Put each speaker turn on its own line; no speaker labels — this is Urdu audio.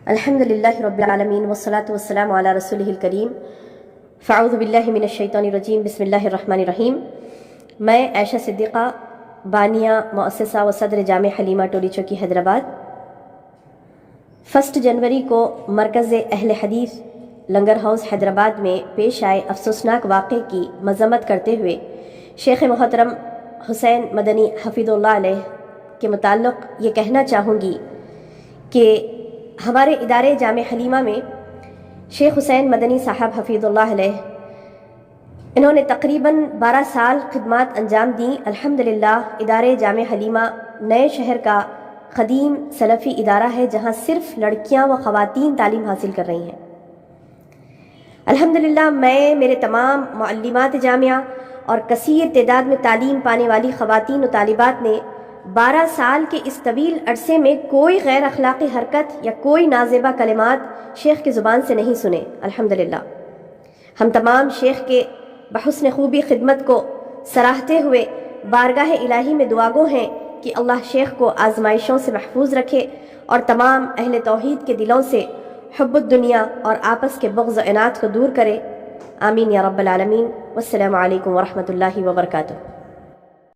الحمد للہ رب العالمین والصلاة والسلام علی رسولہ الکریم فاعوذ باللہ من الشیطان الرجیم بسم اللہ الرحمن الرحیم۔ میں عائشہ صدیقہ، بانیہ مؤسسہ و صدر جامع حلیمہ ٹولی چوکی حیدرآباد، 1 جنوری کو مرکز اہل حدیث لنگر ہاؤس حیدرآباد میں پیش آئے افسوسناک واقعے کی مذمت کرتے ہوئے شیخ محترم حسین مدنی حفیظ اللہ علیہ کے متعلق یہ کہنا چاہوں گی کہ ہمارے ادارے جامع حلیمہ میں شیخ حسین مدنی صاحب حفیظ اللہ علیہ انہوں نے تقریباً 12 سال خدمات انجام دیں۔ الحمدللہ ادارے جامع حلیمہ نئے شہر کا قدیم سلفی ادارہ ہے جہاں صرف لڑکیاں و خواتین تعلیم حاصل کر رہی ہیں۔ الحمدللہ میں، میرے تمام معلمات جامعہ اور کثیر تعداد میں تعلیم پانے والی خواتین و طالبات نے 12 سال کے اس طویل عرصے میں کوئی غیر اخلاقی حرکت یا کوئی نازیبہ کلمات شیخ کی زبان سے نہیں سنے۔ الحمدللہ ہم تمام شیخ کے بحسن خوبی خدمت کو سراہتے ہوئے بارگاہ الہی میں دعاگو ہیں کہ اللہ شیخ کو آزمائشوں سے محفوظ رکھے اور تمام اہل توحید کے دلوں سے حب الدنیا اور آپس کے بغض و عناد کو دور کرے۔ آمین یا رب العالمین۔ والسلام علیکم ورحمۃ اللہ وبرکاتہ۔